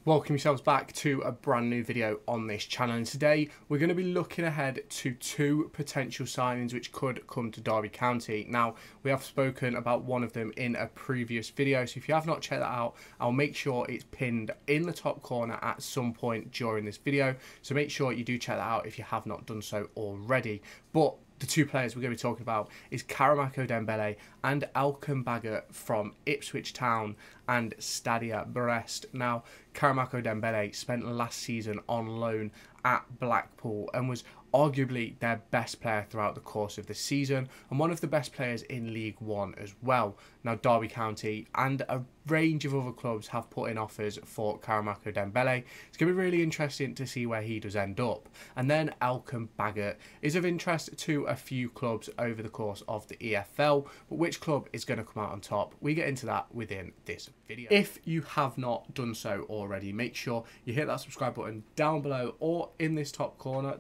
Welcome yourselves back to a brand new video on this channel, and today we're going to be looking ahead to two potential signings which could come to Derby County. Now, we have spoken about one of them in a previous video, so if you have not checked that out, I'll make sure it's pinned in the top corner at some point during this video, so make sure you do check that out if you have not done so already. But the two players we're going to be talking about is Karamako Dembele and Alkan Baggott from Ipswich Town and Stadia Brest. Now, Karamako Dembele spent last season on loan at Blackpool and was arguably their best player throughout the course of the season and one of the best players in League One as well. Now, Derby County and a range of other clubs have put in offers for Karamako Dembele. It's going to be really interesting to see where he does end up. And then Alkan Baggott is of interest to a few clubs over the course of the EFL, but which club is going to come out on top? We get into that within this video. If you have not done so already, make sure you hit that subscribe button down below or in this top corner,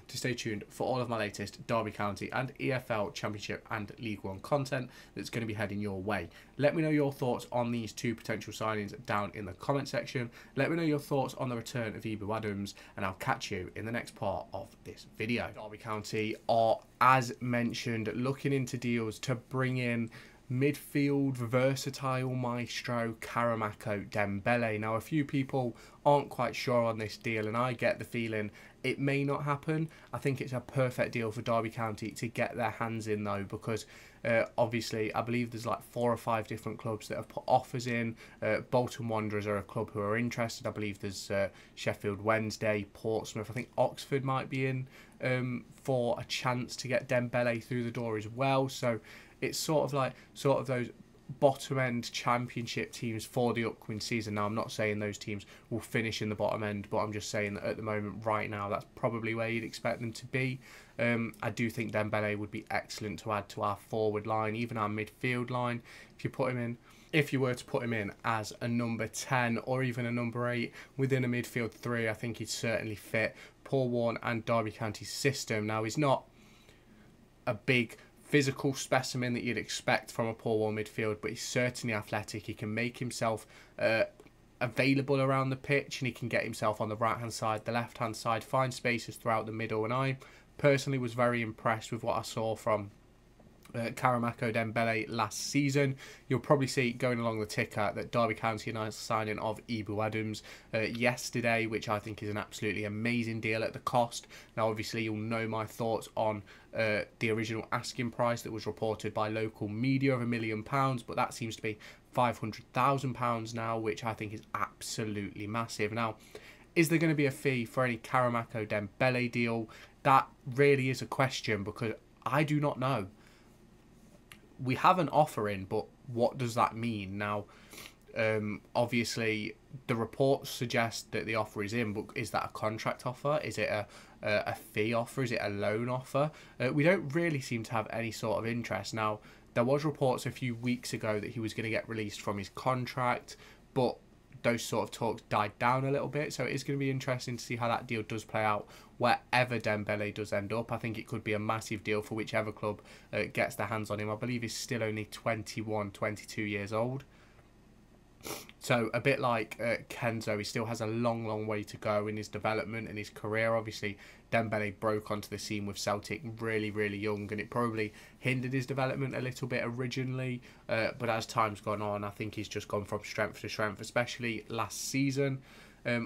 to stay tuned for all of my latest Derby County and EFL Championship and League One content that's going to be heading your way. Let me know your thoughts on these two potential signings down in the comment section. Let me know your thoughts on the return of Ebou Adams, and I'll catch you in the next part of this video. Derby County are, as mentioned, looking into deals to bring in midfield versatile maestro Karamako Dembele. Now, a few people aren't quite sure on this deal, and I get the feeling it may not happen. I think it's a perfect deal for Derby County to get their hands in, though, because obviously I believe there's like 4 or 5 different clubs that have put offers in. Bolton Wanderers are a club who are interested. I believe there's Sheffield Wednesday, Portsmouth. I think Oxford might be in for a chance to get Dembele through the door as well. So it's sort of those bottom end championship teams for the upcoming season. Now, I'm not saying those teams will finish in the bottom end, but I'm just saying that at the moment, right now, that's probably where you'd expect them to be. I do think Dembele would be excellent to add to our forward line, even our midfield line. If you were to put him in as a number 10 or even a number 8 within a midfield 3, I think he'd certainly fit Paul Warne and Derby County's system. Now, he's not a big physical specimen that you'd expect from a Paul Warne midfield, but he's certainly athletic. He can make himself available around the pitch, and he can get himself on the right hand side, the left hand side, find spaces throughout the middle. And I personally was very impressed with what I saw from Karamako Dembele last season. You'll probably see going along the ticker that Derby County announced the signing of Ebou Adams yesterday, which I think is an absolutely amazing deal at the cost. Now, obviously, you'll know my thoughts on the original asking price that was reported by local media of £1 million, but that seems to be £500,000 now, which I think is absolutely massive. Now, is there going to be a fee for any Karamako Dembele deal? That really is a question, because I do not know. We have an offer in, but what does that mean? Now, obviously, the reports suggest that the offer is in, but is that a contract offer? Is it a fee offer? Is it a loan offer? We don't really seem to have any sort of interest. Now, there was reports a few weeks ago that he was going to get released from his contract, but those sort of talks died down a little bit, so it is going to be interesting to see how that deal does play out wherever Dembele does end up. I think it could be a massive deal for whichever club gets their hands on him. I believe he's still only 21, 22 years old. So a bit like Kenzo, he still has a long way to go in his development and his career. Obviously, Dembele broke onto the scene with Celtic really young, and it probably hindered his development a little bit originally. But as time's gone on, I think he's just gone from strength to strength, especially last season.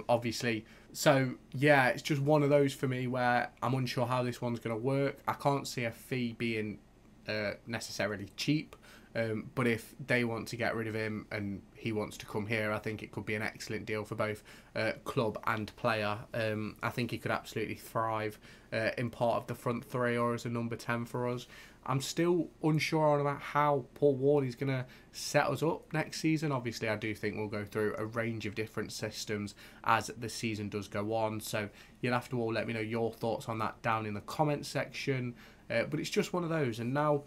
Obviously, so yeah, it's just one of those for me where I'm unsure how this one's going to work. I can't see a fee being necessarily cheap. But if they want to get rid of him and he wants to come here, I think it could be an excellent deal for both club and player. I think he could absolutely thrive in part of the front 3 or as a number 10 for us. I'm still unsure about how Paul Warne is going to set us up next season. Obviously, I do think we'll go through a range of different systems as the season does go on. So you'll have to all let me know your thoughts on that down in the comment section. But it's just one of those. And now,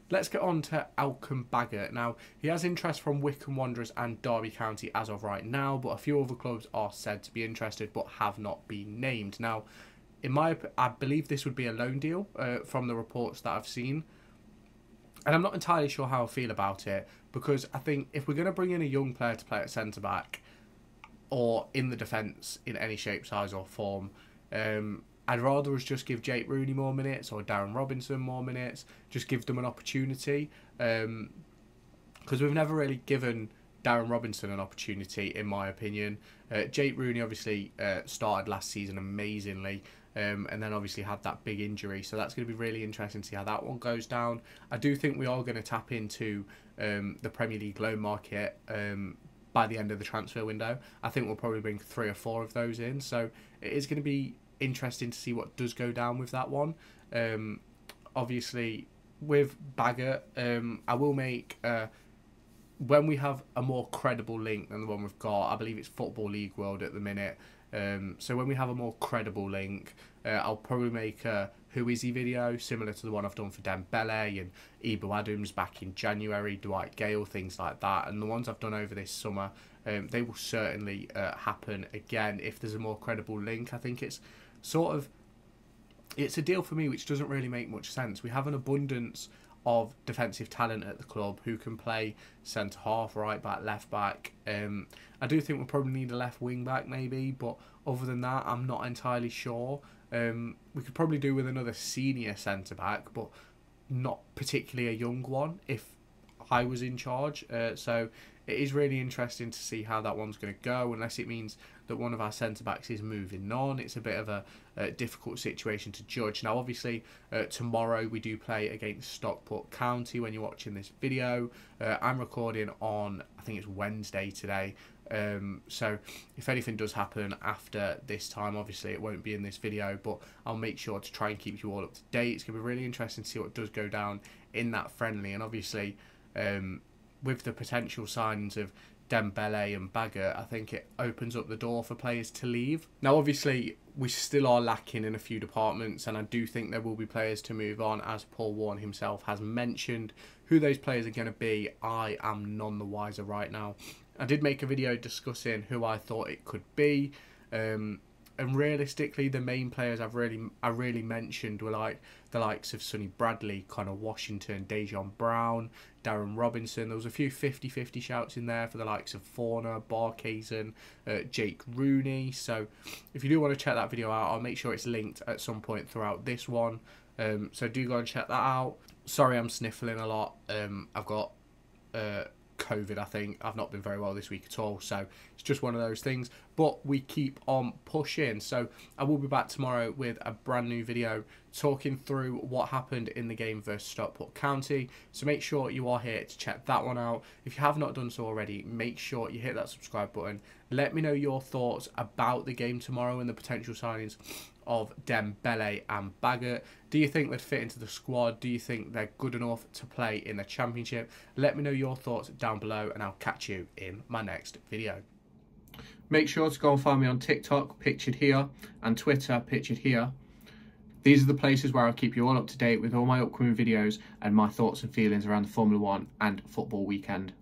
let's get on to Alkan Baggott. Now, he has interest from Wycombe Wanderers and Derby County as of right now, but a few other clubs are said to be interested but have not been named. Now, I believe this would be a loan deal from the reports that I've seen. And I'm not entirely sure how I feel about it, because I think if we're going to bring in a young player to play at centre-back, or in the defence in any shape, size or form. I'd rather us just give Jake Rooney more minutes or Darren Robinson more minutes, just give them an opportunity, because we've never really given Darren Robinson an opportunity, in my opinion. Jake Rooney obviously started last season amazingly, and then obviously had that big injury, so that's going to be really interesting to see how that one goes down. I do think we are going to tap into the Premier League loan market by the end of the transfer window. I think we'll probably bring 3 or 4 of those in, so it is going to be interesting to see what does go down with that one. Obviously with Baggott, I will make when we have a more credible link than the one we've got. I believe it's Football League World at the minute, so when we have a more credible link, I'll probably make a Who Is He video similar to the one I've done for Dembele and Ibu Adams back in January, Dwight Gale, things like that. And the ones I've done over this summer, they will certainly happen again if there's a more credible link. I think it's sort of, it's a deal for me which doesn't really make much sense. We have an abundance of defensive talent at the club who can play centre half, right back, left back. I do think we'll probably need a left wing back maybe, but other than that I'm not entirely sure. We could probably do with another senior centre back, but not particularly a young one if I was in charge. So it is really interesting to see how that one's going to go, unless it means that one of our centre-backs is moving on. It's a bit of a difficult situation to judge. Now, obviously, tomorrow we do play against Stockport County when you're watching this video. I'm recording on, I think it's Wednesday today. So if anything does happen after this time, obviously it won't be in this video, but I'll make sure to try and keep you all up to date. It's going to be really interesting to see what does go down in that friendly. And obviously, with the potential signs of Dembele and Baggott, I think it opens up the door for players to leave. Now, obviously, we still are lacking in a few departments, and I do think there will be players to move on, as Paul Warne himself has mentioned. Who those players are going to be, I am none the wiser right now. I did make a video discussing who I thought it could be, and realistically, the main players I really mentioned were like the likes of Sonny Bradley, Connor Washington, Dejon Brown, Darren Robinson. There was a few 50-50 shouts in there for the likes of Forner, Barkhuizen, Jake Rooney. So if you do want to check that video out, I'll make sure it's linked at some point throughout this one. So do go and check that out. Sorry, I'm sniffling a lot. I've got COVID, I think. I've not been very well this week at all, so it's just one of those things, but we keep on pushing. So I will be back tomorrow with a brand new video talking through what happened in the game versus Stockport County, so make sure you are here to check that one out. If you have not done so already, make sure you hit that subscribe button. Let me know your thoughts about the game tomorrow and the potential signings of Dembele and Baggott. Do you think they'd fit into the squad? Do you think they're good enough to play in the Championship? Let me know your thoughts down below, and I'll catch you in my next video. Make sure to go and find me on TikTok, pictured here, and Twitter, pictured here. These are the places where I'll keep you all up to date with all my upcoming videos and my thoughts and feelings around the Formula 1 and football weekend.